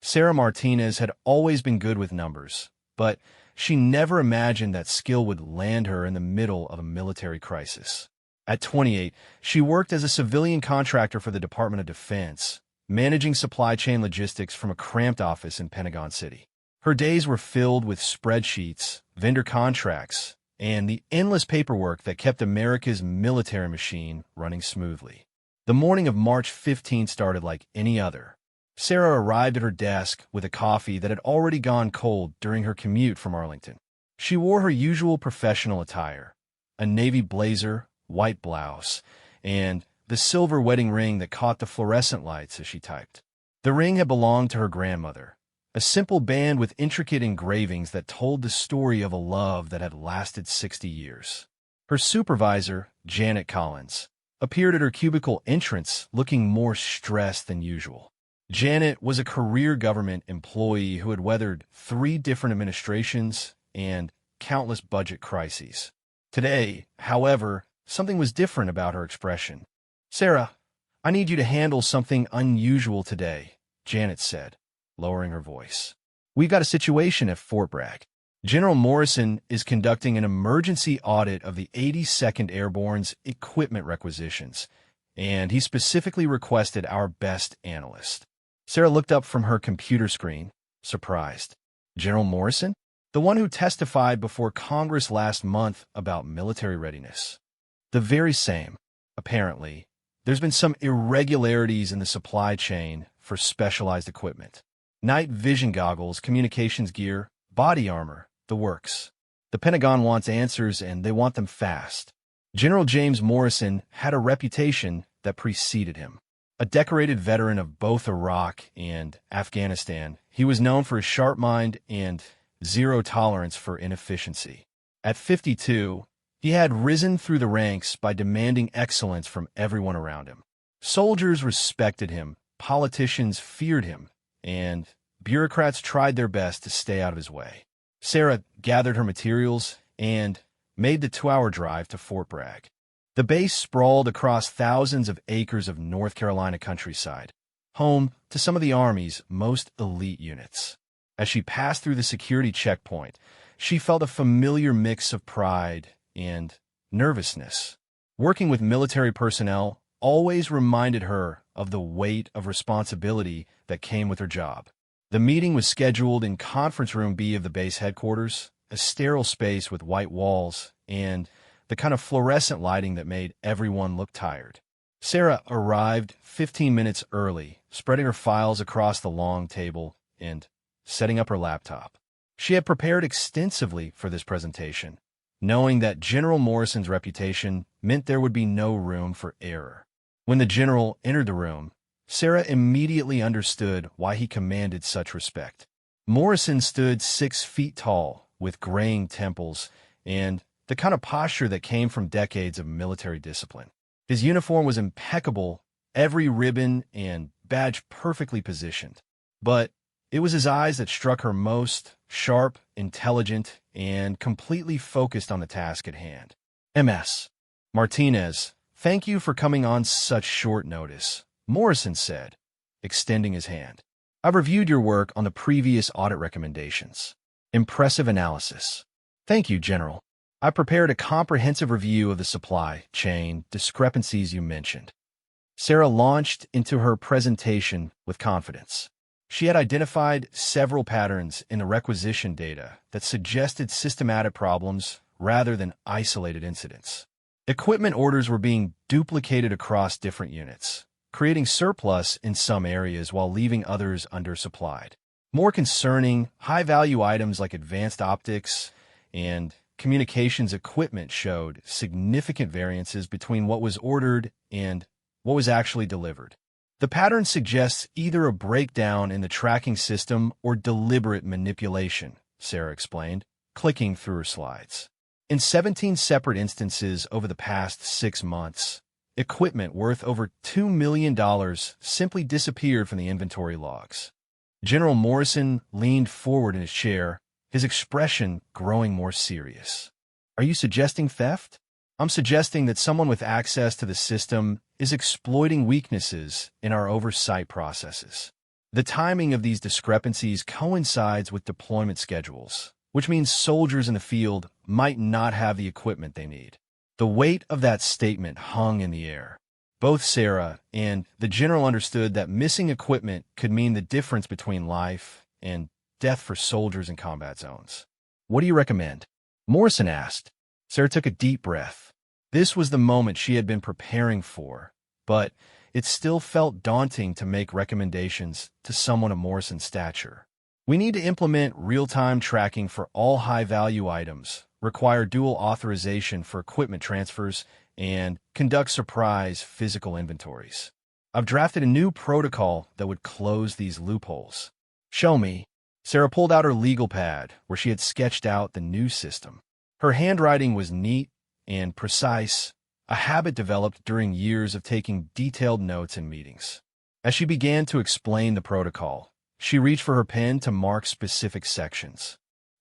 Sarah Martinez had always been good with numbers, but she never imagined that skill would land her in the middle of a military crisis. At 28, she worked as a civilian contractor for the Department of Defense, managing supply chain logistics from a cramped office in Pentagon City. Her days were filled with spreadsheets, vendor contracts, and the endless paperwork that kept America's military machine running smoothly. The morning of March 15 started like any other. Sarah arrived at her desk with a coffee that had already gone cold during her commute from Arlington. She wore her usual professional attire, a navy blazer, white blouse, and the silver wedding ring that caught the fluorescent lights as she typed. The ring had belonged to her grandmother, a simple band with intricate engravings that told the story of a love that had lasted 60 years. Her supervisor, Janet Collins, appeared at her cubicle entrance looking more stressed than usual. Janet was a career government employee who had weathered 3 different administrations and countless budget crises. Today, however, something was different about her expression. "Sarah, I need you to handle something unusual today," Janet said, lowering her voice. "We've got a situation at Fort Bragg. General Morrison is conducting an emergency audit of the 82nd Airborne's equipment requisitions, and he specifically requested our best analyst." Sarah looked up from her computer screen, surprised. General Morrison? The one who testified before Congress last month about military readiness. The very same, apparently. There's been some irregularities in the supply chain for specialized equipment. Night vision goggles, communications gear, body armor, the works. The Pentagon wants answers, and they want them fast. General James Morrison had a reputation that preceded him. A decorated veteran of both Iraq and Afghanistan, he was known for his sharp mind and zero tolerance for inefficiency. At 52, he had risen through the ranks by demanding excellence from everyone around him. Soldiers respected him, politicians feared him, and bureaucrats tried their best to stay out of his way. Sarah gathered her materials and made the 2-hour drive to Fort Bragg. The base sprawled across thousands of acres of North Carolina countryside, home to some of the Army's most elite units. As she passed through the security checkpoint, she felt a familiar mix of pride and nervousness. Working with military personnel always reminded her of the weight of responsibility that came with her job. The meeting was scheduled in Conference Room B of the base headquarters, a sterile space with white walls and the kind of fluorescent lighting that made everyone look tired. Sarah arrived 15 minutes early, spreading her files across the long table and setting up her laptop. She had prepared extensively for this presentation, knowing that General Morrison's reputation meant there would be no room for error. When the general entered the room, Sarah immediately understood why he commanded such respect. Morrison stood 6 feet tall, with graying temples and the kind of posture that came from decades of military discipline. His uniform was impeccable, every ribbon and badge perfectly positioned. But it was his eyes that struck her most, sharp, intelligent, and completely focused on the task at hand. "MS. Martinez, thank you for coming on such short notice," Morrison said, extending his hand. "I've reviewed your work on the previous audit recommendations. Impressive analysis." "Thank you, General. I prepared a comprehensive review of the supply chain discrepancies you mentioned." Sarah launched into her presentation with confidence. She had identified several patterns in the requisition data that suggested systematic problems rather than isolated incidents. Equipment orders were being duplicated across different units, creating surplus in some areas while leaving others undersupplied. More concerning, high-value items like advanced optics and communications equipment showed significant variances between what was ordered and what was actually delivered. The pattern suggests either a breakdown in the tracking system or deliberate manipulation, Sarah explained, clicking through her slides. In 17 separate instances over the past 6 months, equipment worth over $2 million simply disappeared from the inventory logs. General Morrison leaned forward in his chair, his expression growing more serious. "Are you suggesting theft?" "I'm suggesting that someone with access to the system is exploiting weaknesses in our oversight processes." The timing of these discrepancies coincides with deployment schedules, which means soldiers in the field might not have the equipment they need. The weight of that statement hung in the air. Both Sarah and the general understood that missing equipment could mean the difference between life and death for soldiers in combat zones. "What do you recommend?" Morrison asked. Sarah took a deep breath. This was the moment she had been preparing for, but it still felt daunting to make recommendations to someone of Morrison's stature. "We need to implement real-time tracking for all high-value items, require dual authorization for equipment transfers, and conduct surprise physical inventories. I've drafted a new protocol that would close these loopholes." "Show me." Sarah pulled out her legal pad, where she had sketched out the new system. Her handwriting was neat and precise, a habit developed during years of taking detailed notes in meetings. As she began to explain the protocol, she reached for her pen to mark specific sections.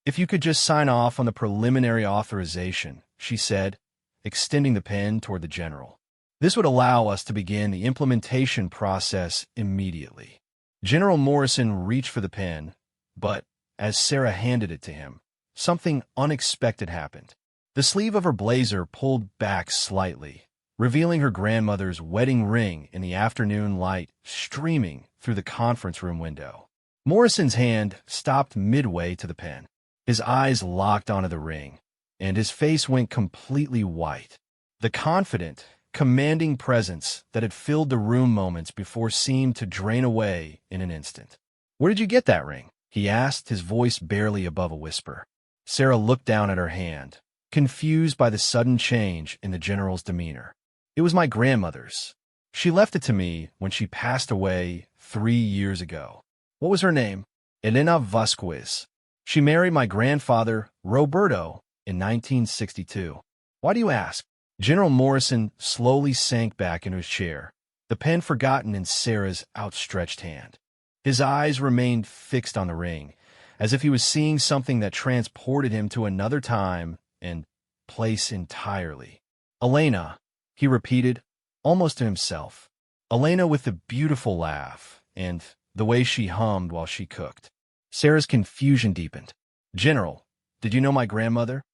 "If you could just sign off on the preliminary authorization," she said, extending the pen toward the general. "This would allow us to begin the implementation process immediately." General Morrison reached for the pen, but as Sarah handed it to him, something unexpected happened. The sleeve of her blazer pulled back slightly, revealing her grandmother's wedding ring in the afternoon light streaming through the conference room window. Morrison's hand stopped midway to the pen. His eyes locked onto the ring, and his face went completely white. The confident, commanding presence that had filled the room moments before seemed to drain away in an instant. "Where did you get that ring?" he asked, his voice barely above a whisper. Sarah looked down at her hand, confused by the sudden change in the general's demeanor. "It was my grandmother's. She left it to me when she passed away 3 years ago." "What was her name?" "Elena Vasquez. She married my grandfather, Roberto, in 1962. "Why do you ask?" General Morrison slowly sank back into his chair, the pen forgotten in Sarah's outstretched hand. His eyes remained fixed on the ring, as if he was seeing something that transported him to another time and place entirely. "Elena," he repeated, almost to himself. Elena with the beautiful laugh and the way she hummed while she cooked. Sarah's confusion deepened. "General, did you know my grandmother?"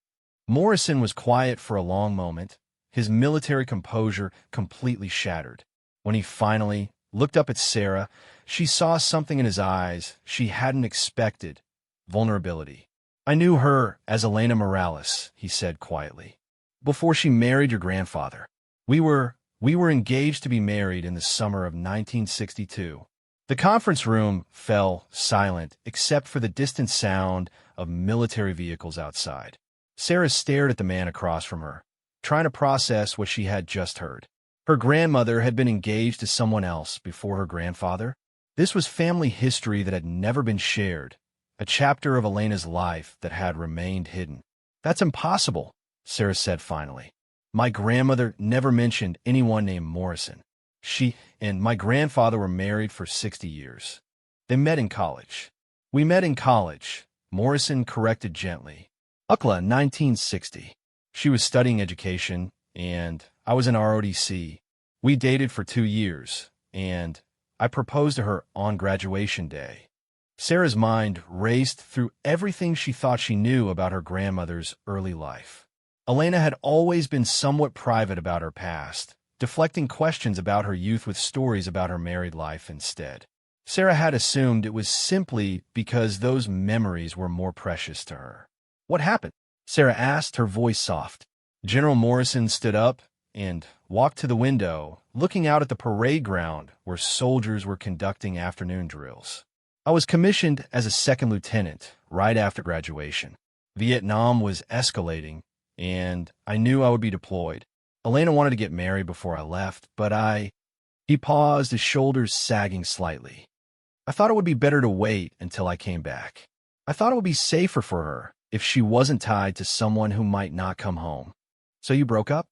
Morrison was quiet for a long moment, his military composure completely shattered. When he finally looked up at Sarah, she saw something in his eyes she hadn't expected: vulnerability. "I knew her as Elena Morales," he said quietly, "before she married your grandfather. We were engaged to be married in the summer of 1962. The conference room fell silent except for the distant sound of military vehicles outside. Sarah stared at the man across from her, trying to process what she had just heard. Her grandmother had been engaged to someone else before her grandfather. This was family history that had never been shared, a chapter of Elena's life that had remained hidden. "That's impossible," Sarah said finally. "My grandmother never mentioned anyone named Morrison. She and my grandfather were married for 60 years. They met in college." "We met in college," Morrison corrected gently. "UCLA, 1960. She was studying education, and I was in ROTC. We dated for 2 years, and I proposed to her on graduation day." Sarah's mind raced through everything she thought she knew about her grandmother's early life. Elena had always been somewhat private about her past, deflecting questions about her youth with stories about her married life instead. Sarah had assumed it was simply because those memories were more precious to her. "What happened?" Sarah asked, her voice soft. General Morrison stood up and walked to the window, looking out at the parade ground where soldiers were conducting afternoon drills. "I was commissioned as a second lieutenant right after graduation. Vietnam was escalating, and I knew I would be deployed. Elena wanted to get married before I left, but He paused, his shoulders sagging slightly. "I thought it would be better to wait until I came back. I thought it would be safer for her if she wasn't tied to someone who might not come home." "So you broke up?"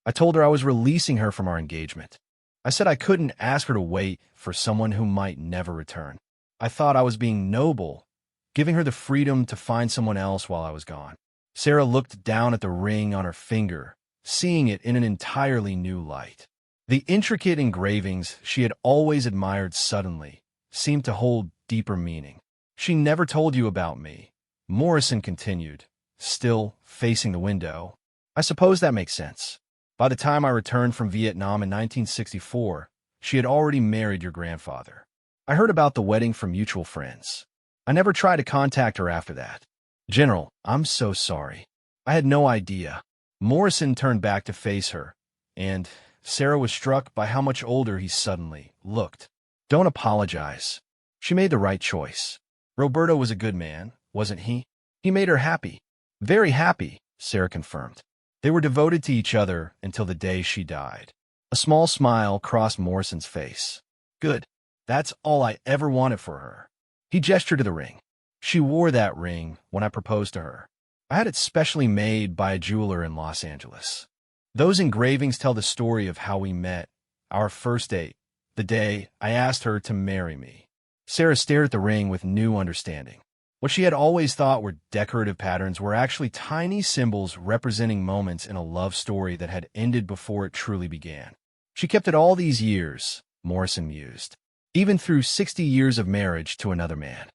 "I told her I was releasing her from our engagement. I said I couldn't ask her to wait for someone who might never return. I thought I was being noble, giving her the freedom to find someone else while I was gone." Sarah looked down at the ring on her finger, seeing it in an entirely new light. The intricate engravings she had always admired suddenly seemed to hold deeper meaning. She never told you about me, Morrison continued, still facing the window. I suppose that makes sense. By the time I returned from Vietnam in 1964, she had already married your grandfather. I heard about the wedding from mutual friends. I never tried to contact her after that. General, I'm so sorry. I had no idea. Morrison turned back to face her, and Sarah was struck by how much older he suddenly looked. Don't apologize. She made the right choice. Roberto was a good man, wasn't he? He made her happy. Very happy, Sarah confirmed. They were devoted to each other until the day she died. A small smile crossed Morrison's face. Good. That's all I ever wanted for her. He gestured to the ring. She wore that ring when I proposed to her. I had it specially made by a jeweler in Los Angeles. Those engravings tell the story of how we met, our first date, the day I asked her to marry me. Sarah stared at the ring with new understanding. What she had always thought were decorative patterns were actually tiny symbols representing moments in a love story that had ended before it truly began. She kept it all these years, Morrison mused, even through 60 years of marriage to another man.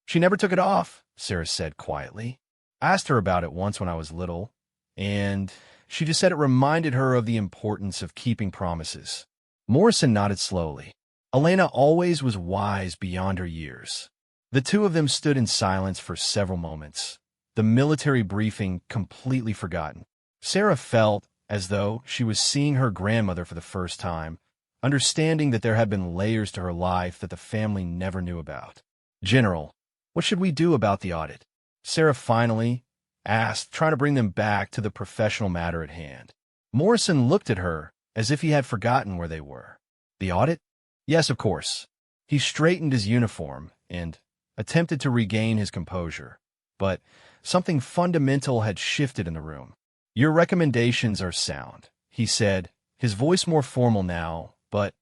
She never took it off, Sarah said quietly. I asked her about it once when I was little, and she just said it reminded her of the importance of keeping promises. Morrison nodded slowly. Elena always was wise beyond her years. The two of them stood in silence for several moments, the military briefing completely forgotten. Sarah felt as though she was seeing her grandmother for the first time, understanding that there had been layers to her life that the family never knew about. General, what should we do about the audit? Sarah finally asked, trying to bring them back to the professional matter at hand. Morrison looked at her as if he had forgotten where they were. The audit? Yes, of course. He straightened his uniform and attempted to regain his composure, but something fundamental had shifted in the room. Your recommendations are sound, he said, his voice more formal now, but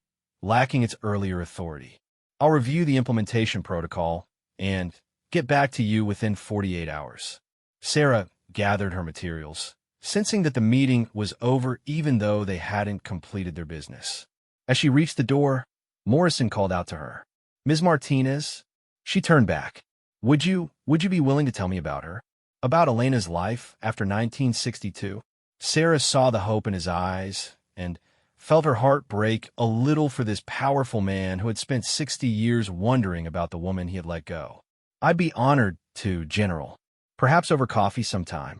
lacking its earlier authority. I'll review the implementation protocol and get back to you within 48 hours. Sarah gathered her materials, sensing that the meeting was over even though they hadn't completed their business. As she reached the door, Morrison called out to her. Ms. Martinez? She turned back. Would you be willing to tell me about her? About Elena's life after 1962? Sarah saw the hope in his eyes and felt her heart break a little for this powerful man who had spent 60 years wondering about the woman he had let go. I'd be honored to, General. Perhaps over coffee sometime.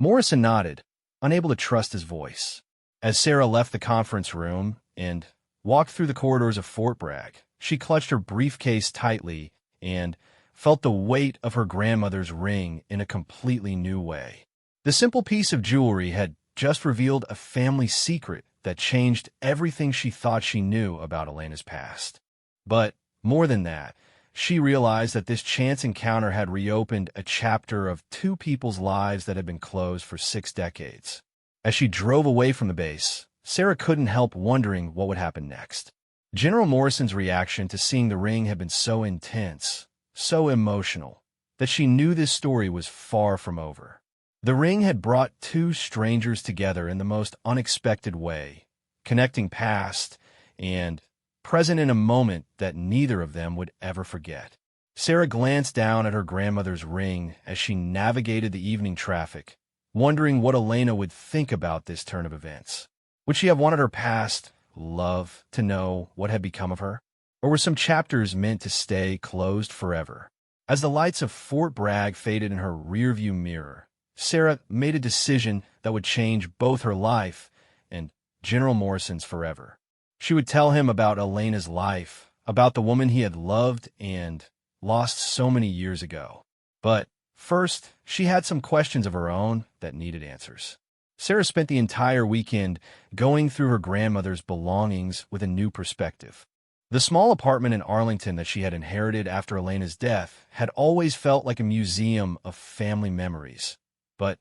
Morrison nodded, unable to trust his voice. As Sarah left the conference room and walked through the corridors of Fort Bragg, she clutched her briefcase tightly and felt the weight of her grandmother's ring in a completely new way. The simple piece of jewelry had just revealed a family secret that changed everything she thought she knew about Elena's past. But more than that, she realized that this chance encounter had reopened a chapter of two people's lives that had been closed for 6 decades. As she drove away from the base, Sarah couldn't help wondering what would happen next. General Morrison's reaction to seeing the ring had been so intense, so emotional, that she knew this story was far from over. The ring had brought two strangers together in the most unexpected way, connecting past and present in a moment that neither of them would ever forget. Sarah glanced down at her grandmother's ring as she navigated the evening traffic, wondering what Elena would think about this turn of events. Would she have wanted her past love to know what had become of her? Or were some chapters meant to stay closed forever? As the lights of Fort Bragg faded in her rearview mirror, Sarah made a decision that would change both her life and General Morrison's forever. She would tell him about Elena's life, about the woman he had loved and lost so many years ago. But first, she had some questions of her own that needed answers. Sarah spent the entire weekend going through her grandmother's belongings with a new perspective. The small apartment in Arlington that she had inherited after Elena's death had always felt like a museum of family memories. But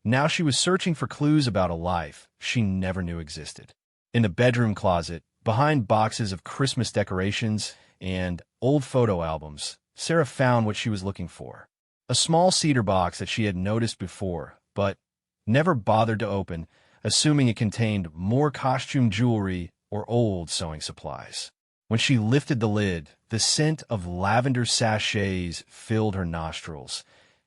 now she was searching for clues about a life she never knew existed. In the bedroom closet, behind boxes of Christmas decorations and old photo albums, Sarah found what she was looking for. A small cedar box that she had noticed before, but never bothered to open, assuming it contained more costume jewelry or old sewing supplies. When she lifted the lid, the scent of lavender sachets filled her nostrils,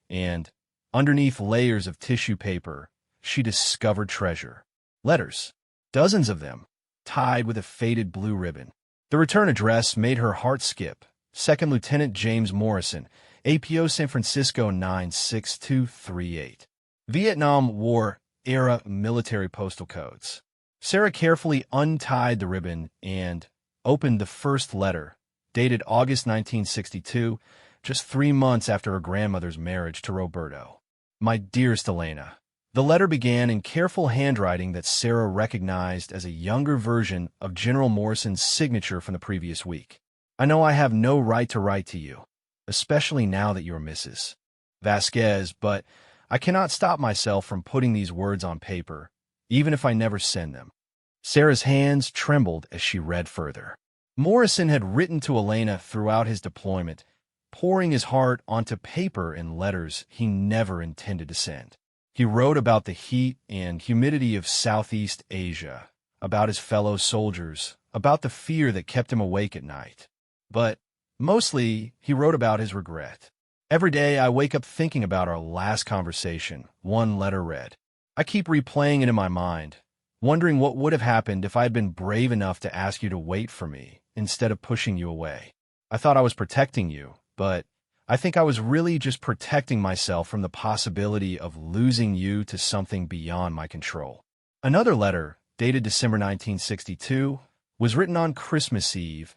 and underneath layers of tissue paper, she discovered treasure. Letters, dozens of them, tied with a faded blue ribbon. The return address made her heart skip. Second Lieutenant James Morrison, APO San Francisco 96238. Vietnam War-era military postal codes. Sarah carefully untied the ribbon and opened the first letter, dated August 1962, just 3 months after her grandmother's marriage to Roberto. My dearest Elena. The letter began in careful handwriting that Sarah recognized as a younger version of General Morrison's signature from the previous week. I know I have no right to write to you, especially now that you're Mrs. Vasquez, but I cannot stop myself from putting these words on paper, even if I never send them. Sarah's hands trembled as she read further. Morrison had written to Elena throughout his deployment, pouring his heart onto paper in letters he never intended to send. He wrote about the heat and humidity of Southeast Asia, about his fellow soldiers, about the fear that kept him awake at night. But mostly, he wrote about his regret. Every day I wake up thinking about our last conversation, one letter read. I keep replaying it in my mind, wondering what would have happened if I had been brave enough to ask you to wait for me instead of pushing you away. I thought I was protecting you, but I think I was really just protecting myself from the possibility of losing you to something beyond my control. Another letter, dated December 1962, was written on Christmas Eve.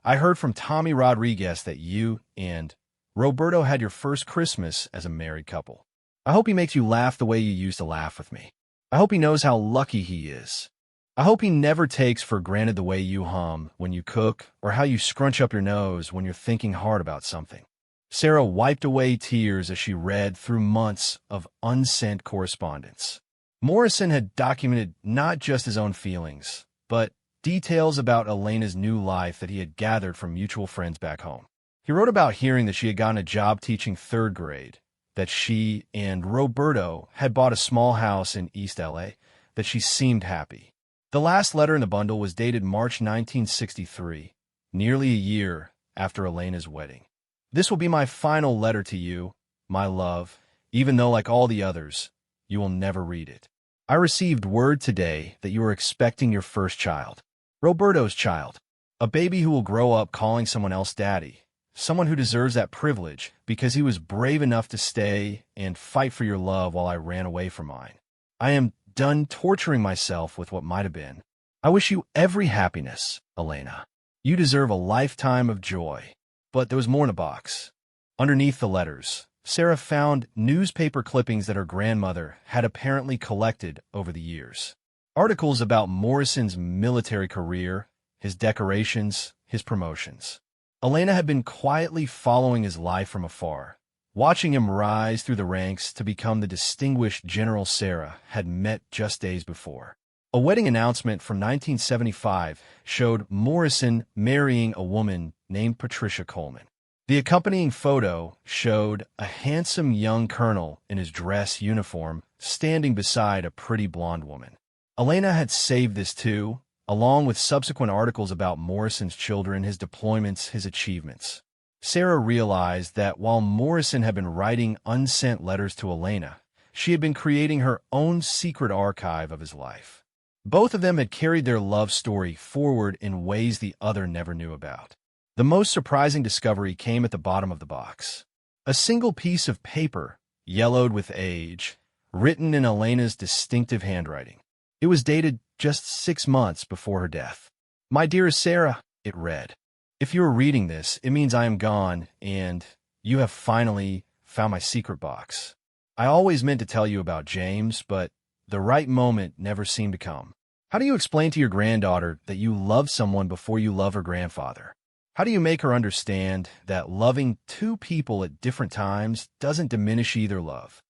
I heard from Tommy Rodriguez that you and Roberto had your first Christmas as a married couple. I hope he makes you laugh the way you used to laugh with me. I hope he knows how lucky he is. I hope he never takes for granted the way you hum when you cook or how you scrunch up your nose when you're thinking hard about something. Sarah wiped away tears as she read through months of unsent correspondence. Morrison had documented not just his own feelings, but details about Elena's new life that he had gathered from mutual friends back home. He wrote about hearing that she had gotten a job teaching 3rd grade, that she and Roberto had bought a small house in East LA, that she seemed happy. The last letter in the bundle was dated March 1963, nearly a year after Elena's wedding. This will be my final letter to you, my love, even though, like all the others, you will never read it. I received word today that you are expecting your first child, Roberto's child, a baby who will grow up calling someone else daddy, someone who deserves that privilege because he was brave enough to stay and fight for your love while I ran away from mine. I am done torturing myself with what might have been. I wish you every happiness, Elena. You deserve a lifetime of joy. But there was more in the box. Underneath the letters, Sarah found newspaper clippings that her grandmother had apparently collected over the years. Articles about Morrison's military career, his decorations, his promotions. Elena had been quietly following his life from afar, watching him rise through the ranks to become the distinguished General Sarah had met just days before. A wedding announcement from 1975 showed Morrison marrying a woman named Patricia Coleman. The accompanying photo showed a handsome young colonel in his dress uniform standing beside a pretty blonde woman. Elena had saved this too, along with subsequent articles about Morrison's children, his deployments, his achievements. Sarah realized that while Morrison had been writing unsent letters to Elena, she had been creating her own secret archive of his life. Both of them had carried their love story forward in ways the other never knew about. The most surprising discovery came at the bottom of the box. A single piece of paper, yellowed with age, written in Elena's distinctive handwriting. It was dated just 6 months before her death. My dearest Sarah, it read. If you are reading this, it means I am gone, and you have finally found my secret box. I always meant to tell you about James, but the right moment never seemed to come. How do you explain to your granddaughter that you love someone before you love her grandfather? How do you make her understand that loving 2 people at different times doesn't diminish either love?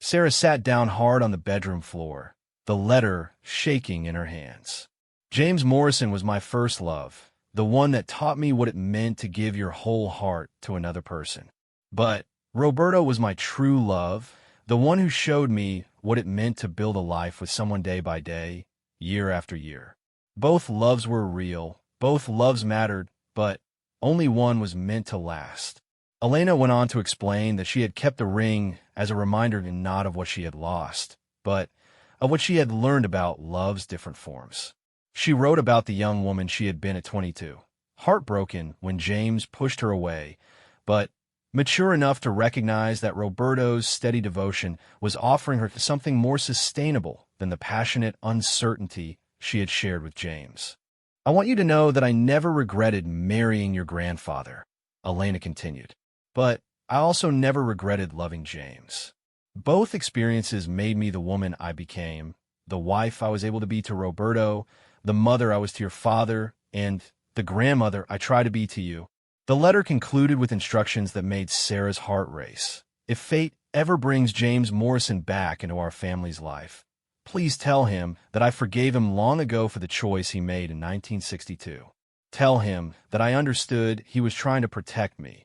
Sarah sat down hard on the bedroom floor, the letter shaking in her hands. James Morrison was my first love, the one that taught me what it meant to give your whole heart to another person. But Roberto was my true love, the one who showed me what it meant to build a life with someone day by day, year after year. Both loves were real, both loves mattered, but only one was meant to last. Elena went on to explain that she had kept the ring as a reminder not of what she had lost, but of what she had learned about love's different forms. She wrote about the young woman she had been at 22, heartbroken when James pushed her away, but mature enough to recognize that Roberto's steady devotion was offering her something more sustainable than the passionate uncertainty she had shared with James. "I want you to know that I never regretted marrying your grandfather," Elena continued. "But I also never regretted loving James. Both experiences made me the woman I became, the wife I was able to be to Roberto, the mother I was to your father, and the grandmother I try to be to you." The letter concluded with instructions that made Sarah's heart race. "If fate ever brings James Morrison back into our family's life, please tell him that I forgave him long ago for the choice he made in 1962. Tell him that I understood he was trying to protect me,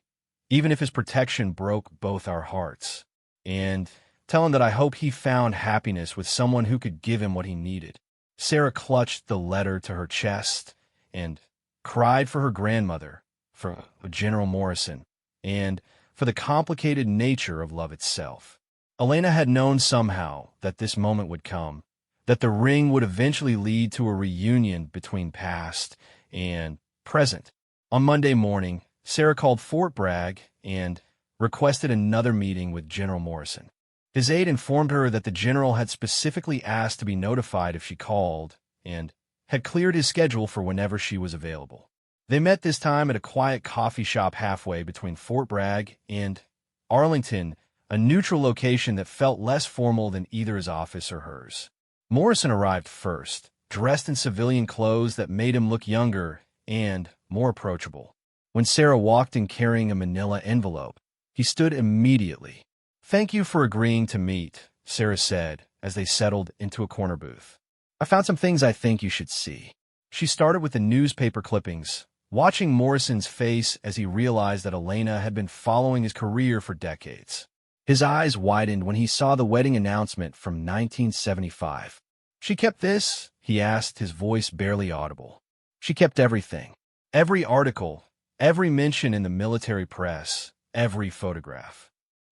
even if his protection broke both our hearts. And tell him that I hope he found happiness with someone who could give him what he needed." Sarah clutched the letter to her chest and cried for her grandmother, for General Morrison, and for the complicated nature of love itself. Elena had known somehow that this moment would come, that the ring would eventually lead to a reunion between past and present. On Monday morning, Sarah called Fort Bragg and requested another meeting with General Morrison. His aide informed her that the general had specifically asked to be notified if she called and had cleared his schedule for whenever she was available. They met this time at a quiet coffee shop halfway between Fort Bragg and Arlington, a neutral location that felt less formal than either his office or hers. Morrison arrived first, dressed in civilian clothes that made him look younger and more approachable. When Sarah walked in carrying a manila envelope, he stood immediately. "Thank you for agreeing to meet," Sarah said as they settled into a corner booth. "I found some things I think you should see." She started with the newspaper clippings, watching Morrison's face as he realized that Elena had been following his career for decades. His eyes widened when he saw the wedding announcement from 1975. "She kept this?" he asked, his voice barely audible. "She kept everything. Every article, every mention in the military press, every photograph."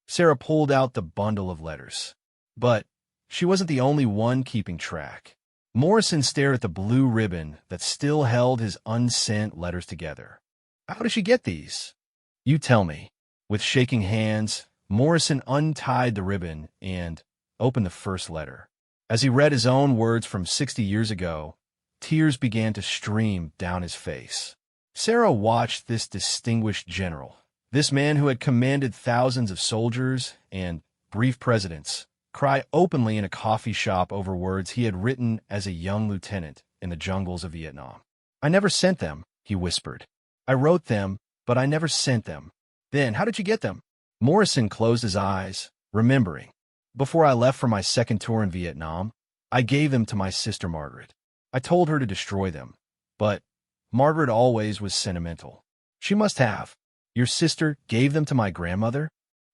Sarah pulled out the bundle of letters. But she wasn't the only one keeping track. Morrison stared at the blue ribbon that still held his unsent letters together. "How did she get these?" "You tell me." With shaking hands, Morrison untied the ribbon and opened the first letter. As he read his own words from 60 years ago, tears began to stream down his face. Sarah watched this distinguished general, this man who had commanded thousands of soldiers and brief presidents, cry openly in a coffee shop over words he had written as a young lieutenant in the jungles of Vietnam. "I never sent them," he whispered. "I wrote them, but I never sent them." "Then how did you get them?" Morrison closed his eyes, remembering. "Before I left for my second tour in Vietnam, I gave them to my sister Margaret. I told her to destroy them, but Margaret always was sentimental. She must have. Your sister gave them to my grandmother?"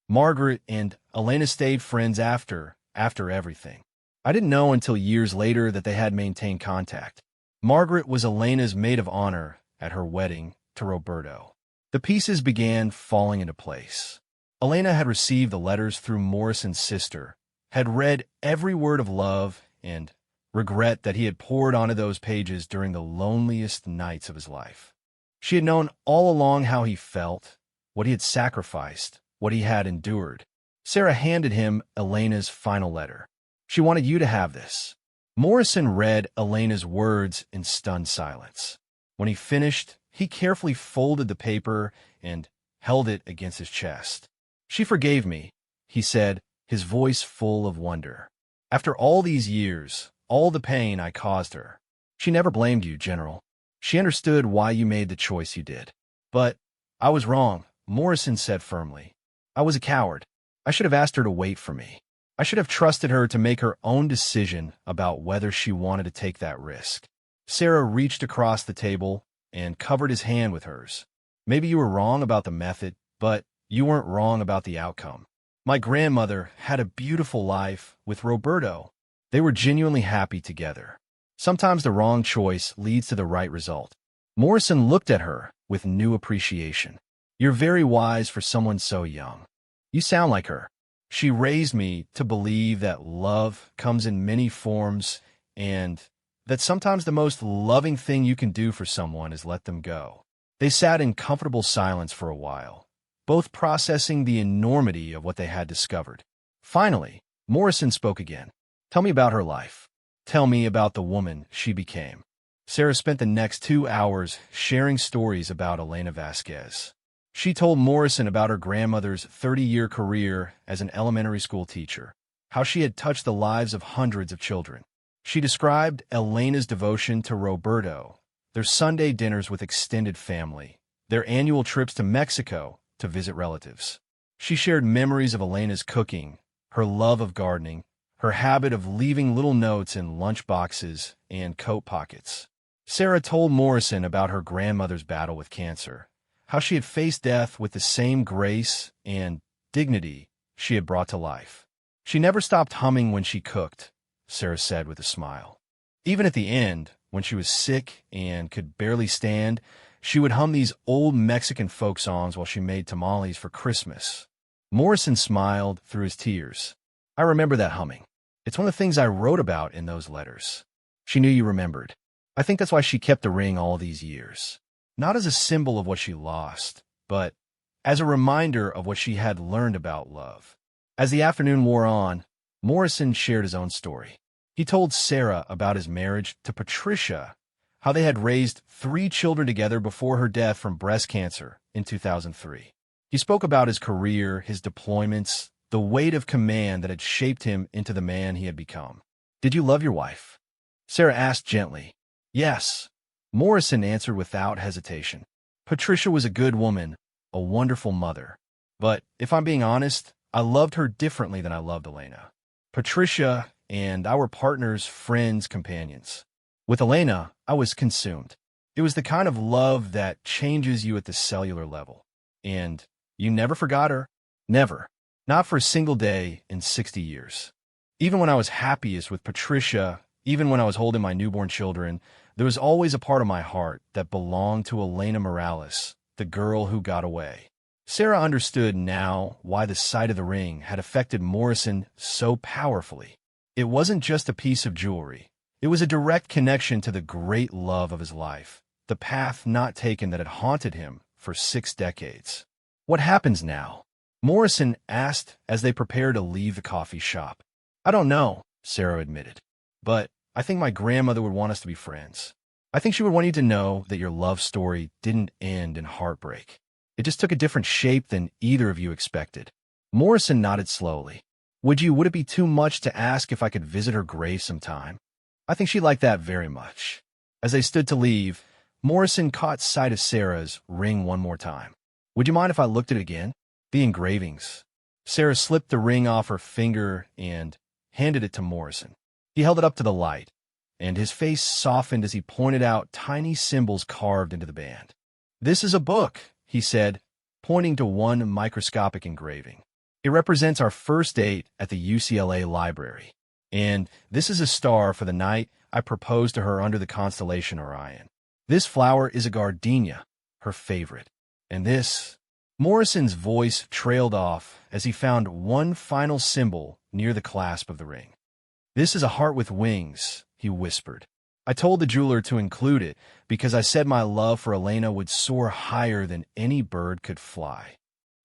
Margaret and Elena stayed friends after everything. I didn't know until years later that they had maintained contact. Margaret was Elena's maid of honor at her wedding to Roberto. The pieces began falling into place. Elena had received the letters through Morrison's sister, had read every word of love and regret that he had poured onto those pages during the loneliest nights of his life. She had known all along how he felt, what he had sacrificed, what he had endured. Sarah handed him Elena's final letter. "She wanted you to have this." Morrison read Elena's words in stunned silence. When he finished, he carefully folded the paper and held it against his chest. "She forgave me," he said, his voice full of wonder. "After all these years, all the pain I caused her. She never blamed you, General. She understood why you made the choice you did." "But I was wrong," Morrison said firmly. "I was a coward. I should have asked her to wait for me. I should have trusted her to make her own decision about whether she wanted to take that risk." Sarah reached across the table and covered his hand with hers. "Maybe you were wrong about the method, but you weren't wrong about the outcome. My grandmother had a beautiful life with Roberto. They were genuinely happy together. Sometimes the wrong choice leads to the right result. Morrison looked at her with new appreciation. You're very wise for someone so young. You sound like her. She raised me to believe that love comes in many forms and that sometimes the most loving thing you can do for someone is let them go. They sat in comfortable silence for a while, both processing the enormity of what they had discovered. Finally, Morrison spoke again. Tell me about her life. Tell me about the woman she became. Sarah spent the next 2 hours sharing stories about Elena Vasquez. She told Morrison about her grandmother's 30-year career as an elementary school teacher, how she had touched the lives of hundreds of children. She described Elena's devotion to Roberto, their Sunday dinners with extended family, their annual trips to Mexico to visit relatives. She shared memories of Elena's cooking, her love of gardening, her habit of leaving little notes in lunch boxes and coat pockets. Sarah told Morrison about her grandmother's battle with cancer, how she had faced death with the same grace and dignity she had brought to life. She never stopped humming when she cooked, Sarah said with a smile. Even at the end, when she was sick and could barely stand, she would hum these old Mexican folk songs while she made tamales for Christmas. Morrison smiled through his tears. I remember that humming. It's one of the things I wrote about in those letters. She knew you remembered. I think that's why she kept the ring all these years. Not as a symbol of what she lost, but as a reminder of what she had learned about love. As the afternoon wore on, Morrison shared his own story. He told Sarah about his marriage to Patricia, how they had raised 3 children together before her death from breast cancer in 2003. He spoke about his career, his deployments, the weight of command that had shaped him into the man he had become. Did you love your wife? Sarah asked gently. Yes. Morrison answered without hesitation. Patricia was a good woman, a wonderful mother. But if I'm being honest, I loved her differently than I loved Elena. Patricia and I were partners, friends, companions. With Elena, I was consumed. It was the kind of love that changes you at the cellular level. And you never forgot her? Never. Not for a single day in 60 years. Even when I was happiest with Patricia, even when I was holding my newborn children, there was always a part of my heart that belonged to Elena Morales, the girl who got away. Sarah understood now why the sight of the ring had affected Morrison so powerfully. It wasn't just a piece of jewelry. It was a direct connection to the great love of his life, the path not taken that had haunted him for 6 decades. What happens now? Morrison asked as they prepared to leave the coffee shop. I don't know, Sarah admitted, but I think my grandmother would want us to be friends. I think she would want you to know that your love story didn't end in heartbreak. It just took a different shape than either of you expected. Morrison nodded slowly. Would it be too much to ask if I could visit her grave sometime? I think she'd like that very much. As they stood to leave, Morrison caught sight of Sarah's ring one more time. Would you mind if I looked at it again? The engravings. Sarah slipped the ring off her finger and handed it to Morrison. He held it up to the light, and his face softened as he pointed out tiny symbols carved into the band. This is a book, he said, pointing to one microscopic engraving. It represents our first date at the UCLA library. And this is a star for the night I proposed to her under the constellation Orion. This flower is a gardenia, her favorite. And this... Morrison's voice trailed off as he found one final symbol near the clasp of the ring. This is a heart with wings, he whispered. I told the jeweler to include it because I said my love for Elena would soar higher than any bird could fly.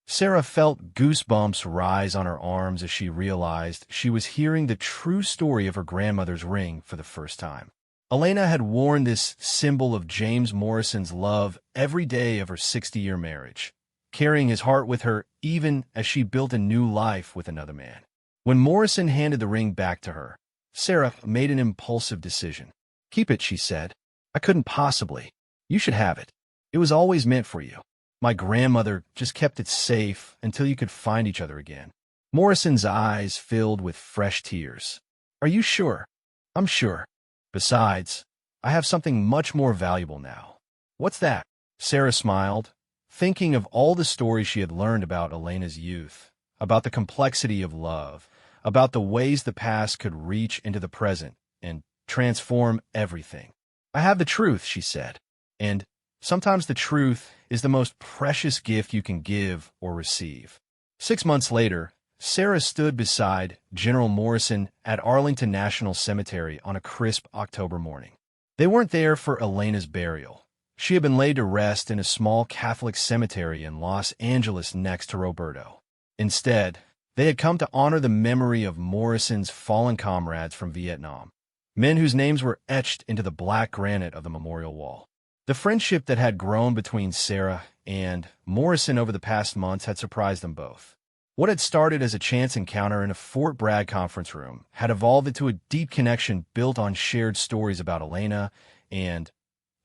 Sarah felt goosebumps rise on her arms as she realized she was hearing the true story of her grandmother's ring for the first time. Elena had worn this symbol of James Morrison's love every day of her 60-year marriage, carrying his heart with her even as she built a new life with another man. When Morrison handed the ring back to her, Sarah made an impulsive decision. Keep it, she said. I couldn't possibly. You should have it. It was always meant for you. My grandmother just kept it safe until you could find each other again. Morrison's eyes filled with fresh tears. Are you sure? I'm sure. Besides, I have something much more valuable now. What's that? Sarah smiled, thinking of all the stories she had learned about Elena's youth, about the complexity of love, about the ways the past could reach into the present and transform everything. I have the truth, she said, and Sometimes the truth is the most precious gift you can give or receive. 6 months later, Sarah stood beside General Morrison at Arlington National Cemetery on a crisp October morning. They weren't there for Elena's burial. She had been laid to rest in a small Catholic cemetery in Los Angeles next to Roberto. Instead, they had come to honor the memory of Morrison's fallen comrades from Vietnam, men whose names were etched into the black granite of the memorial wall. The friendship that had grown between Sarah and Morrison over the past months had surprised them both. What had started as a chance encounter in a Fort Bragg conference room had evolved into a deep connection built on shared stories about Elena and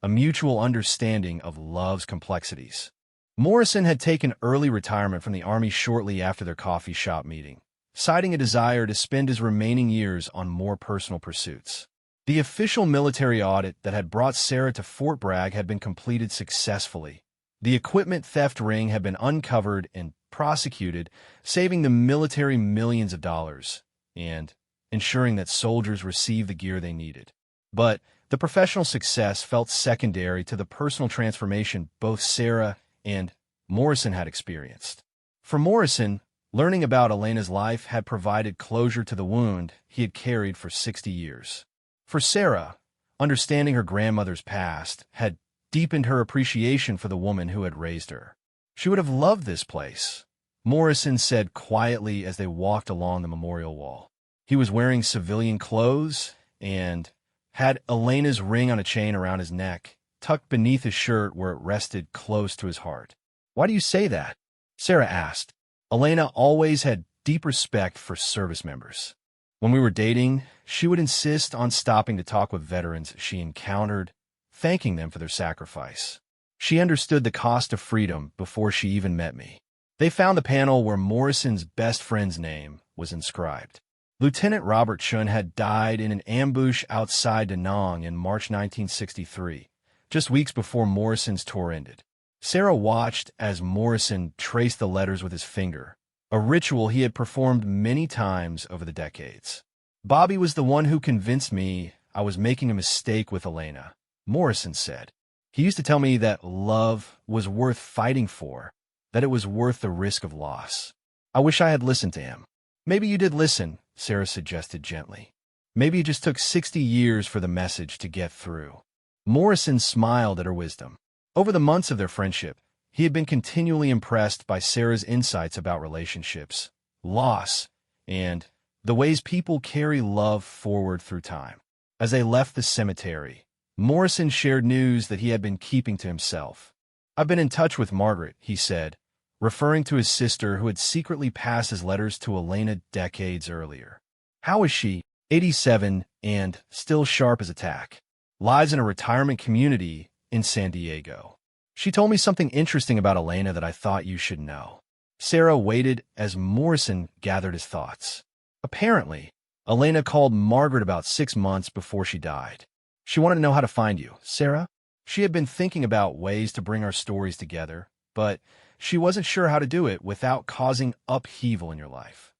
a mutual understanding of love's complexities. Morrison had taken early retirement from the Army shortly after their coffee shop meeting, citing a desire to spend his remaining years on more personal pursuits. The official military audit that had brought Sarah to Fort Bragg had been completed successfully. The equipment theft ring had been uncovered and prosecuted, saving the military millions of dollars and ensuring that soldiers received the gear they needed. But the professional success felt secondary to the personal transformation both Sarah and Morrison had experienced. For Morrison, learning about Elena's life had provided closure to the wound he had carried for 60 years. For Sarah, understanding her grandmother's past had deepened her appreciation for the woman who had raised her. She would have loved this place, Morrison said quietly as they walked along the memorial wall. He was wearing civilian clothes and had Elena's ring on a chain around his neck, tucked beneath his shirt where it rested close to his heart. "Why do you say that?" Sarah asked. Elena always had deep respect for service members. When we were dating, she would insist on stopping to talk with veterans she encountered, thanking them for their sacrifice. She understood the cost of freedom before she even met me. They found the panel where Morrison's best friend's name was inscribed. Lieutenant Robert Chun had died in an ambush outside Da Nang in March 1963, just weeks before Morrison's tour ended. Sarah watched as Morrison traced the letters with his finger, a ritual he had performed many times over the decades. "Bobby was the one who convinced me I was making a mistake with Elena," Morrison said. "He used to tell me that love was worth fighting for, that it was worth the risk of loss. I wish I had listened to him." "Maybe you did listen," Sarah suggested gently. "Maybe it just took 60 years for the message to get through." Morrison smiled at her wisdom. Over the months of their friendship, he had been continually impressed by Sarah's insights about relationships, loss, and the ways people carry love forward through time. As they left the cemetery, Morrison shared news that he had been keeping to himself. "I've been in touch with Margaret," he said, referring to his sister who had secretly passed his letters to Elena decades earlier. "How is she?" 87 and still sharp as a tack. Lives in a retirement community in San Diego. "She told me something interesting about Elena that I thought you should know." Sarah waited as Morrison gathered his thoughts. "Apparently, Elena called Margaret about 6 months before she died. She wanted to know how to find you, Sarah. She had been thinking about ways to bring our stories together, but she wasn't sure how to do it without causing upheaval in your life."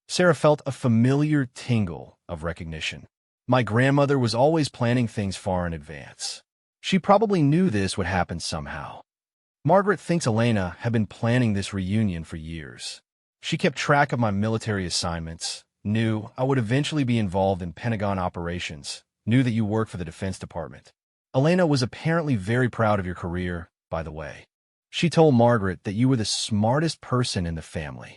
Sarah felt a familiar tingle of recognition. "My grandmother was always planning things far in advance. She probably knew this would happen somehow. Margaret thinks Elena had been planning this reunion for years. She kept track of my military assignments, knew I would eventually be involved in Pentagon operations, knew that you worked for the Defense Department. Elena was apparently very proud of your career, by the way. She told Margaret that you were the smartest person in the family."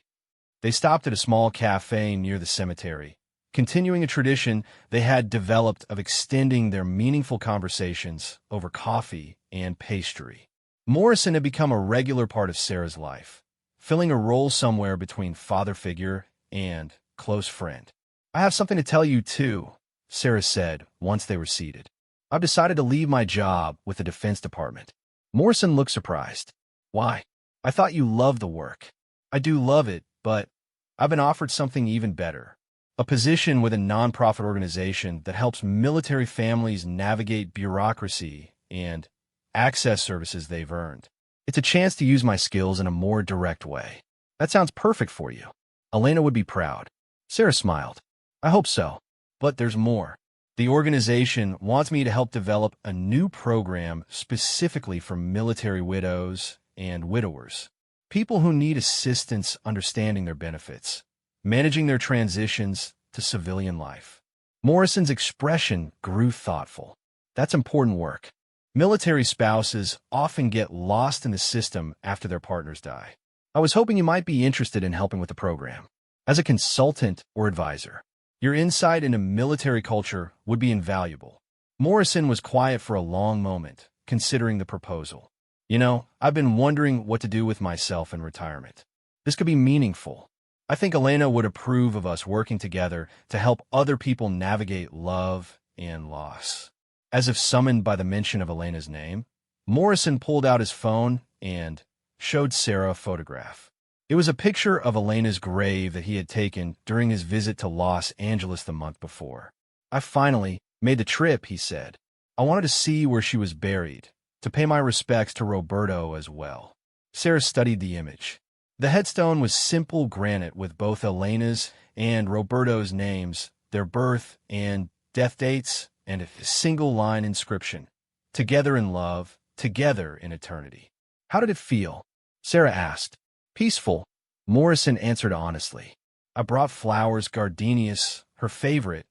They stopped at a small cafe near the cemetery, continuing a tradition they had developed of extending their meaningful conversations over coffee and pastry. Morrison had become a regular part of Sarah's life, filling a role somewhere between father figure and close friend. "I have something to tell you, too," Sarah said once they were seated. "I've decided to leave my job with the Defense Department." Morrison looked surprised. "Why? I thought you loved the work." "I do love it, but I've been offered something even better. A position with a nonprofit organization that helps military families navigate bureaucracy and access services they've earned. It's a chance to use my skills in a more direct way." "That sounds perfect for you. Elena would be proud." Sarah smiled. "I hope so. But there's more. The organization wants me to help develop a new program specifically for military widows and widowers, people who need assistance understanding their benefits, managing their transitions to civilian life. Morrison's expression grew thoughtful. That's important work. Military spouses often get lost in the system after their partners die. I was hoping you might be interested in helping with the program. As a consultant or advisor, your insight into military culture would be invaluable. Morrison was quiet for a long moment, considering the proposal. I've been wondering what to do with myself in retirement. This could be meaningful. I think Elena would approve of us working together to help other people navigate love and loss. As if summoned by the mention of Elena's name, Morrison pulled out his phone and showed Sarah a photograph. It was a picture of Elena's grave that he had taken during his visit to Los Angeles the month before. "I finally made the trip," he said. "I wanted to see where she was buried, to pay my respects to Roberto as well." Sarah studied the image. The headstone was simple granite with both Elena's and Roberto's names, their birth and death dates, and a single-line inscription: "Together in love, together in eternity." "How did it feel?" Sarah asked. "Peaceful," Morrison answered honestly. "I brought flowers, gardenias, her favorite,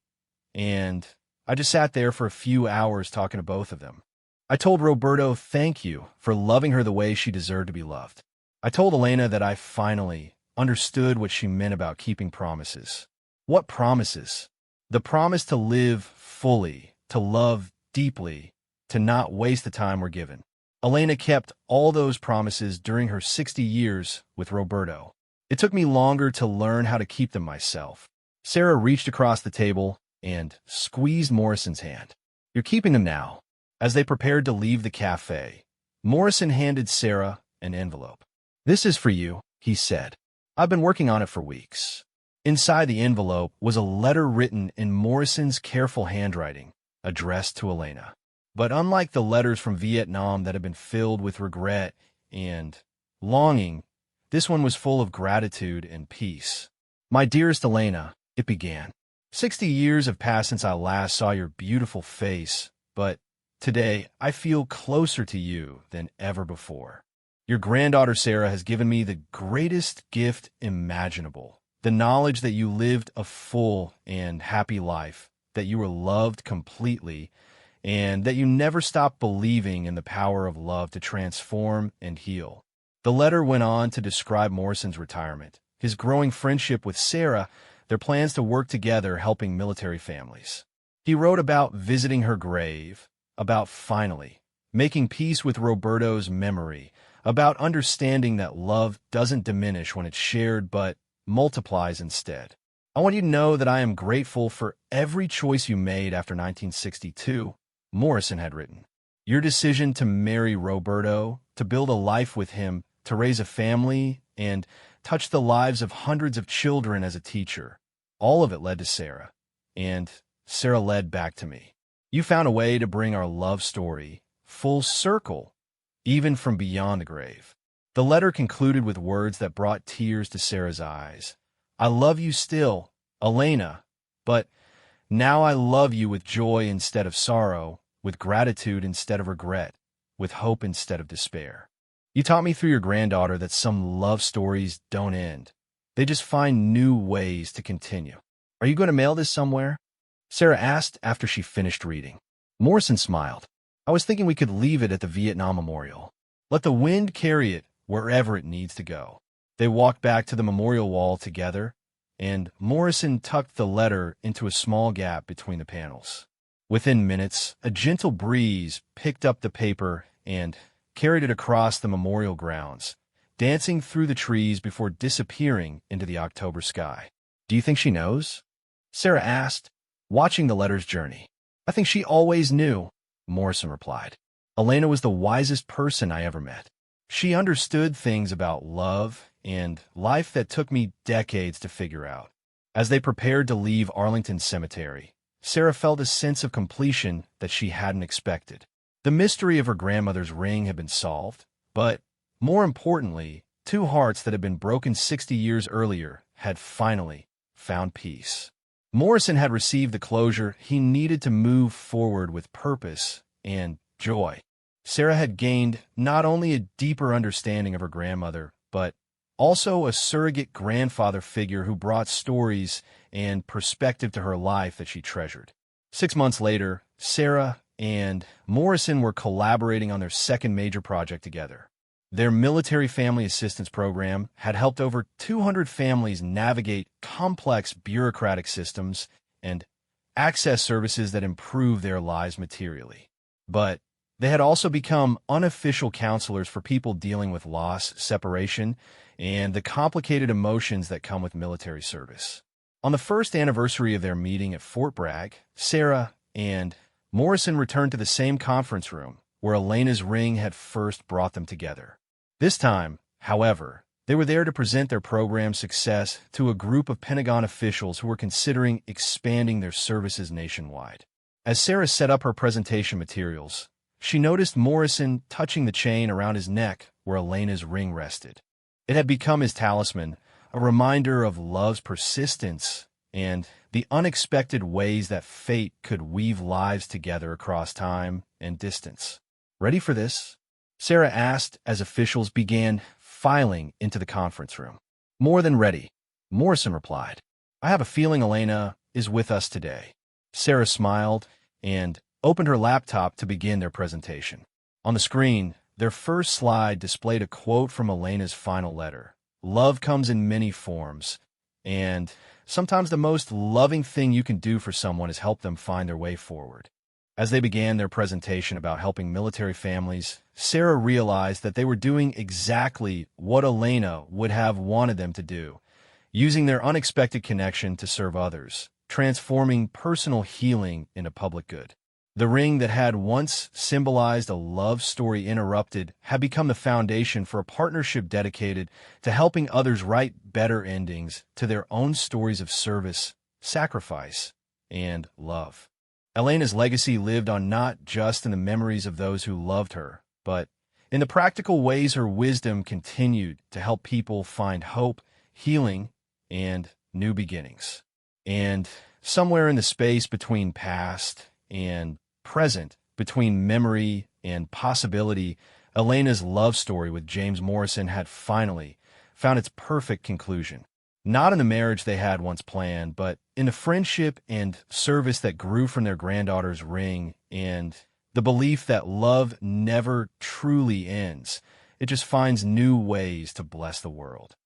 and I just sat there for a few hours talking to both of them. I told Roberto thank you for loving her the way she deserved to be loved. I told Elena that I finally understood what she meant about keeping promises." "What promises?" "The promise to live fully, to love deeply, to not waste the time we're given." Elena kept all those promises during her 60 years with Roberto. "It took me longer to learn how to keep them myself." Sarah reached across the table and squeezed Morrison's hand. "You're keeping them now." As they prepared to leave the cafe, Morrison handed Sarah an envelope. "This is for you," he said. "I've been working on it for weeks." Inside the envelope was a letter written in Morrison's careful handwriting, addressed to Elena. But unlike the letters from Vietnam that had been filled with regret and longing, this one was full of gratitude and peace. "My dearest Elena," it began. 60 years have passed since I last saw your beautiful face, but today I feel closer to you than ever before. Your granddaughter Sarah has given me the greatest gift imaginable, the knowledge that you lived a full and happy life, that you were loved completely, and that you never stopped believing in the power of love to transform and heal. The letter went on to describe Morrison's retirement, his growing friendship with Sarah, their plans to work together helping military families. He wrote about visiting her grave, about finally making peace with Roberto's memory, about understanding that love doesn't diminish when it's shared but multiplies instead. "I want you to know that I am grateful for every choice you made after 1962, Morrison had written. Your decision to marry Roberto, to build a life with him, to raise a family, and touch the lives of hundreds of children as a teacher. All of it led to Sarah, and Sarah led back to me. You found a way to bring our love story full circle, even from beyond the grave." The letter concluded with words that brought tears to Sarah's eyes. "I love you still, Elena, but now I love you with joy instead of sorrow, with gratitude instead of regret, with hope instead of despair. You taught me through your granddaughter that some love stories don't end. They just find new ways to continue. Are you going to mail this somewhere?" Sarah asked after she finished reading. Morrison smiled. "I was thinking we could leave it at the Vietnam Memorial. Let the wind carry it wherever it needs to go." They walked back to the memorial wall together, and Morrison tucked the letter into a small gap between the panels. Within minutes, a gentle breeze picked up the paper and carried it across the memorial grounds, dancing through the trees before disappearing into the October sky. "Do you think she knows?" Sarah asked, watching the letter's journey. "I think she always knew," Morrison replied. "Elena was the wisest person I ever met. She understood things about love and life that took me decades to figure out." As they prepared to leave Arlington Cemetery, Sarah felt a sense of completion that she hadn't expected. The mystery of her grandmother's ring had been solved, but, more importantly, two hearts that had been broken 60 years earlier had finally found peace. Morrison had received the closure he needed to move forward with purpose and joy. Sarah had gained not only a deeper understanding of her grandmother, but also a surrogate grandfather figure who brought stories and perspective to her life that she treasured. 6 months later, Sarah and Morrison were collaborating on their second major project together. Their military family assistance program had helped over 200 families navigate complex bureaucratic systems and access services that improve their lives materially. But they had also become unofficial counselors for people dealing with loss, separation, and the complicated emotions that come with military service. On the first anniversary of their meeting at Fort Bragg, Sarah and Morrison returned to the same conference room where Elena's ring had first brought them together. This time, however, they were there to present their program's success to a group of Pentagon officials who were considering expanding their services nationwide. As Sarah set up her presentation materials, she noticed Morrison touching the chain around his neck where Elena's ring rested. It had become his talisman, a reminder of love's persistence and the unexpected ways that fate could weave lives together across time and distance. "Ready for this?" Sarah asked as officials began filing into the conference room. "More than ready," Morrison replied. "I have a feeling Elena is with us today." Sarah smiled and opened her laptop to begin their presentation. On the screen, their first slide displayed a quote from Elena's final letter. "Love comes in many forms, and sometimes the most loving thing you can do for someone is help them find their way forward." As they began their presentation about helping military families, Sarah realized that they were doing exactly what Elena would have wanted them to do, using their unexpected connection to serve others, transforming personal healing into public good. The ring that had once symbolized a love story interrupted had become the foundation for a partnership dedicated to helping others write better endings to their own stories of service, sacrifice, and love. Elena's legacy lived on not just in the memories of those who loved her, but in the practical ways her wisdom continued to help people find hope, healing, and new beginnings. And somewhere in the space between past and present, between memory and possibility, Elena's love story with James Morrison had finally found its perfect conclusion. Not in the marriage they had once planned, but in the friendship and service that grew from their granddaughter's ring and the belief that love never truly ends. It just finds new ways to bless the world.